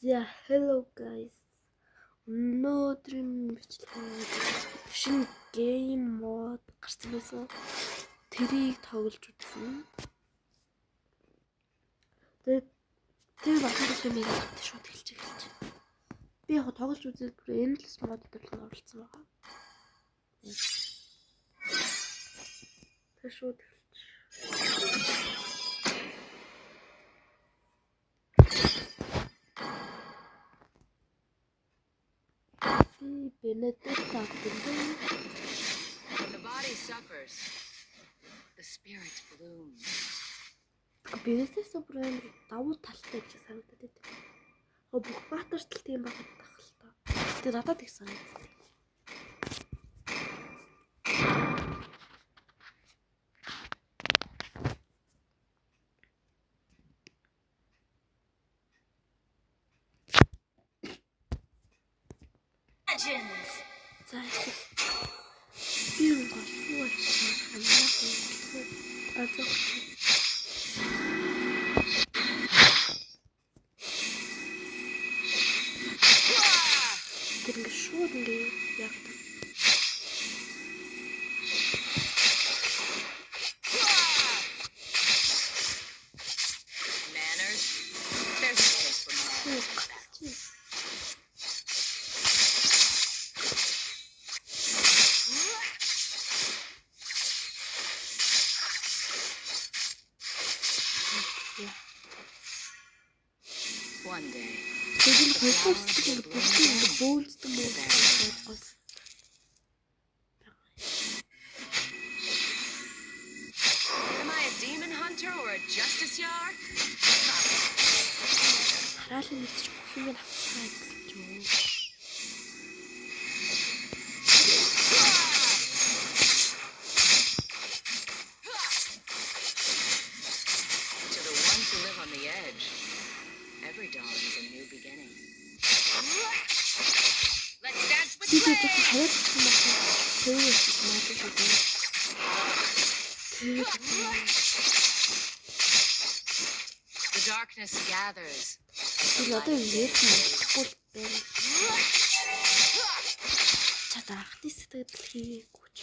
За hello guys. Өнөөдрийн бичлэгээ шинэ game mode гарсан байсан. Тэрийг тоглож үзсэн. Тэр батлах юм яг шууд хэлж. Би яг тоглож үзээд бүр endless mode дээр л оролцсон байгаа. Тэр шууд Benedetta. The body suffers. The spirit blooms. Benedetta бүр давуу талтай гэж санагдаад байдаг. Бүх баатарчл тийм багт тах л та. Тэгээ надад их санагдав. За би гол шууд ингээ яг Manners. There's a place for manners. One day. Тэгвэл хөлсөсдөг бөөлддөг мөн. Am I a demon hunter or a justice yard? Хараалын мэдчих бүх юм авчихаа гэж юу. To the ones who live on the edge, every dawn is a new beginning. Let's dance with Бид яг flame! хараалсан байна. The darkness gathers. Тэр одоо яг хэлэхгүй байна. Чад анхны сэтгэл хийгээгүй ч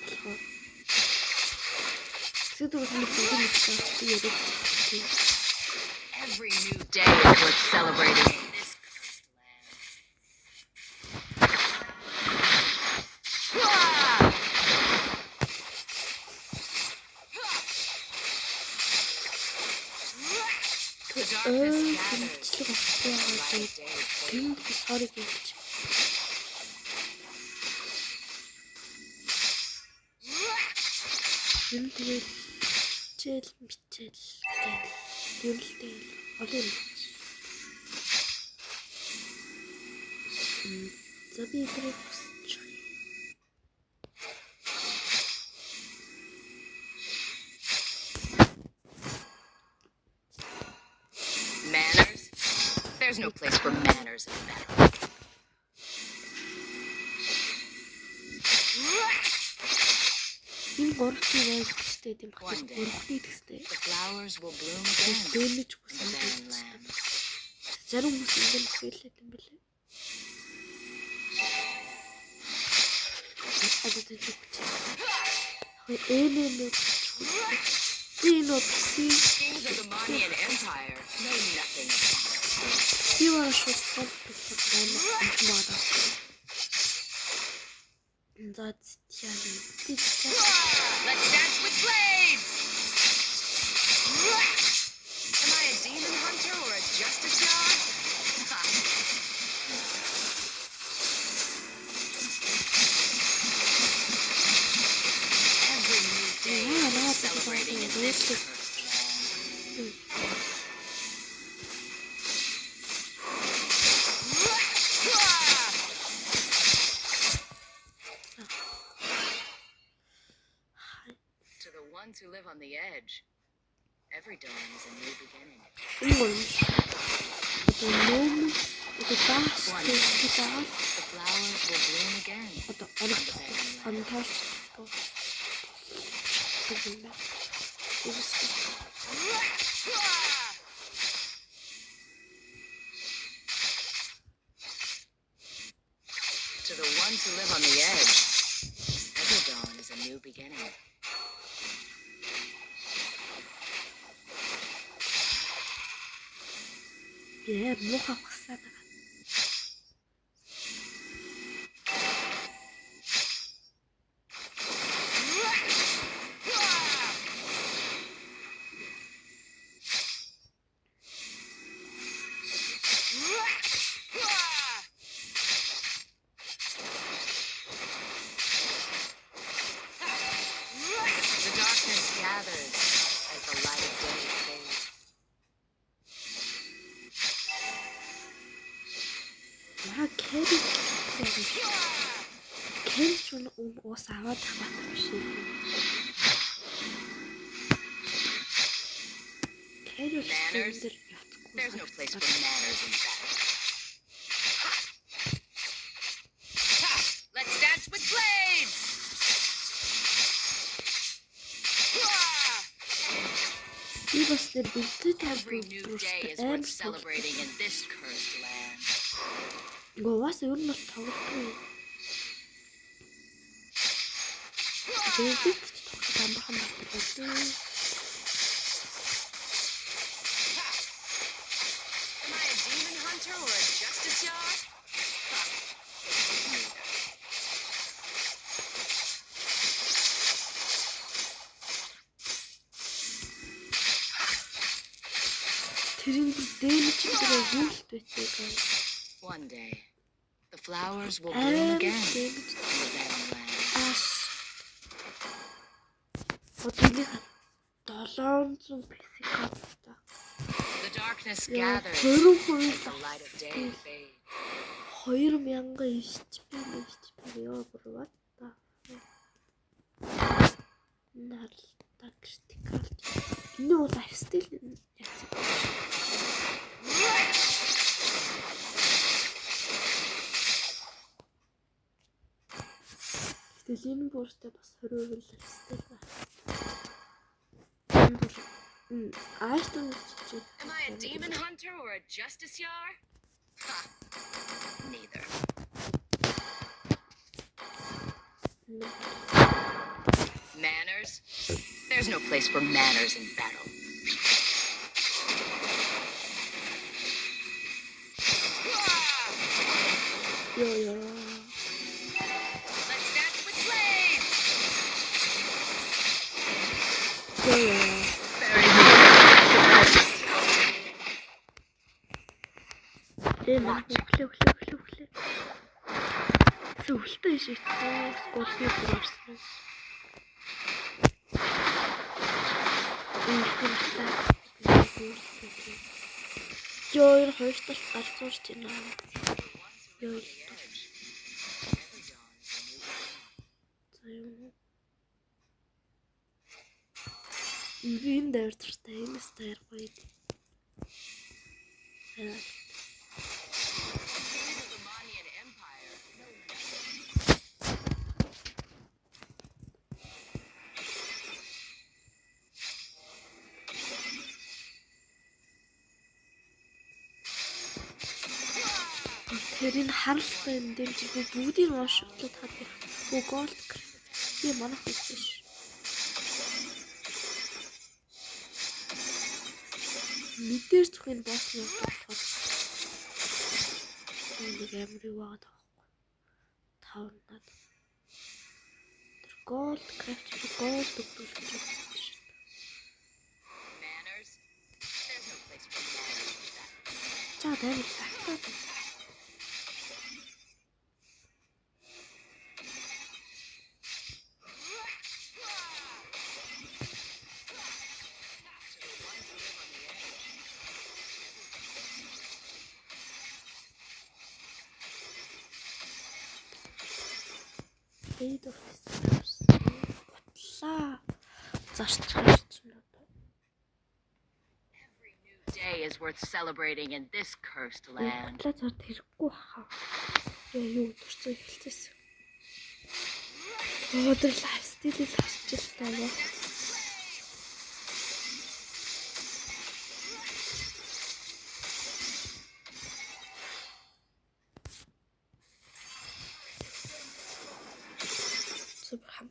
болохоор. Сэтгэл хөдлөлт яриад. Every new day is worth celebrating in this cursed land. The darkness gathers. Тэнд би sorry гэж. Юм тэгээд бичээл гэх юм л дээ. Олон юм. За би тэрийг хүсэж байна. Manners? There's no place for manners in battle. Энэ гурвын байж хүчтэй юм байна. Гурвын төстэй. The flowers will bloom again Дэмэж in the хүсэн. barren land. Зарим хүмүүс ингэ хэлээд юм билээ. Одоо тийм ч. Kings of the Manian Empire know nothing of balance. You are so something. That's Let's dance with blades! Am I a demon hunter or a justice yard? Every new day is worth celebrating in this cursed land. To the ones who live on the edge, every dawn is a new beginning. The flowers will bloom again in the barren land. To the ones who live on the edge, every dawn is a new beginning. Яа, муухай хасаад байгаа. The darkness gathers as the light of day fades. Маа кэри. Кэнч уус аваад таваад биш юм. Кэри Manners? дээр явцгүй. There's no place for manners in battle. Let's dance with blades! Би бас тэр бэлдээ Every new day is worth celebrating in this cursed land. Гоос ер нь бол тоглохгүй. Бэлдээ ч тоглох амархан байна. Am I a demon hunter or a justiciar? Тэрийг дэмж чигээр юулт байтайгаа. One day, the flowers will bloom again Дэмж in the barren land. аш. Одоолыг 700 песик авдаг. The darkness Yeah, gathers very as the light of day fades. 2000 HP ёо бүр та. Наралтаг стикалж. Энэ бол лайфстайл яц. Тэгэл энэ бүртээ бас 20% лайфстайл байна. Айстон чи. Am I a demon hunter or a justiciar? Ha! Neither. Manners? There's no place for manners in battle. Yo. Let's dance with blades! Yo. Ман хөглөө. Зөвлөлтөө шийтгэх гол төрсөн. Ёо, хоёр талд гарч урж байна. Ёо. Ивэн дээр туртай энэ стаар гоё. Тэрийг харалтай энэ дээр чи бүгдийг нь оншуулад хадах. Голд. Би манайх хийсэн ш. Мэдээж зөвхөн босс нь болохоор нэг амир юу байгаа таахгүй. Тавнаад. Тэр голд крафт голд өгдөг шүү. Manners? There's no place for manners in battle. За дайм тагтаад. Every new day is worth celebrating in this cursed land. Тэрхгүй хаа. Юу төрсөн хэлсэн. Өдөр лайфстайл харж байна.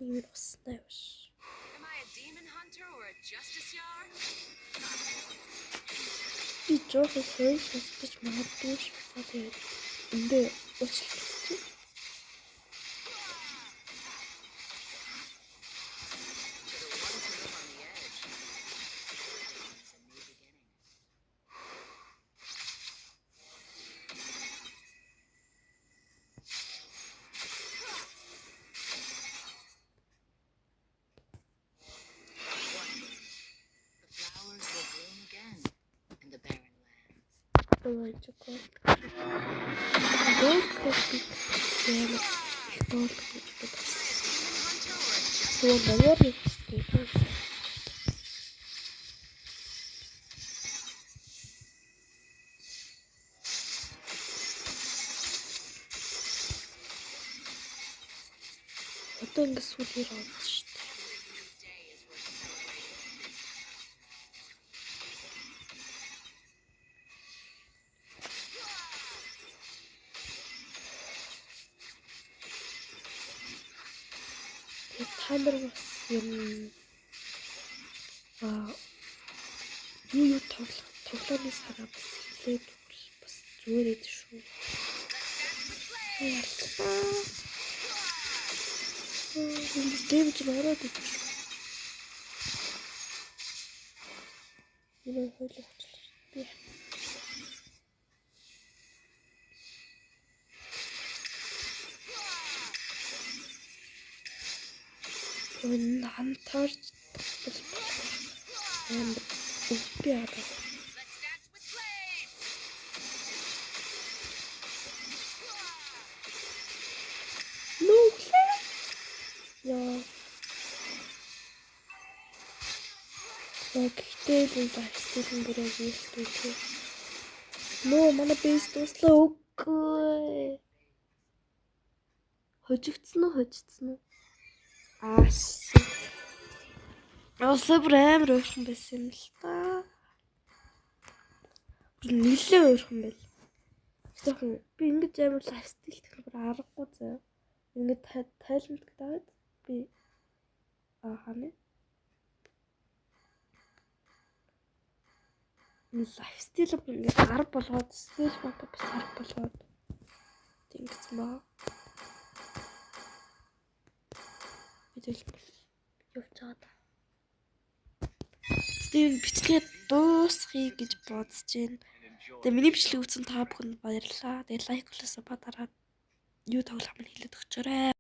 юм уснаа яваш. Am I a demon hunter or a justice yard? Би жоохон хөөс үзэж магадгүй ш. За тэгээд эндээ уучлаарай. To the ones who live on the edge, every dawn is a new beginning. One day, the flowers will bloom again in the barren lands. Давай чекай. Дээд копи. Яг стол гэж бод. Am I a demon hunter or a justice? Тэгвэл навар хийх. Одоо ингэ сүлээр авч шүү дээ. Every new day is worth celebrating. Та нар бас юм юу тоглооны сараа бас хэлээд бас зүгээр эд шүү. Энэ дэмж ороод идэв шүү. Энэ хойлоо би энэ хамтарч би аа. Let's dance with flames. Нүглээ. Яа. Гэхдээ л байстай бүрээ хийлтэй. Нөө манай бейс дуслаа үгүй. Хожигдсон уу? Аас. Осоо амар ойрхон байсан юм л та. Би нэлээ ойрхон байл. Тэгвэл би ингэж амар лайфстайл технологи аргагүй заа. Ингээд тайлбарт гэдэг би хана лайфстайл ингээд арга болгоод стейж мод бас арга болгоод тэгсэн ба. Мэдээлэл явж байгаа. Стив бичгээ дуусгая гэж бодож байна. Тэгээ миний бичлэг үзсэн та бүхэнд баярлалаа. Тэгээ лайк болоосоо ба дараа юу тоглох юм хэлээд өгчөөрэй.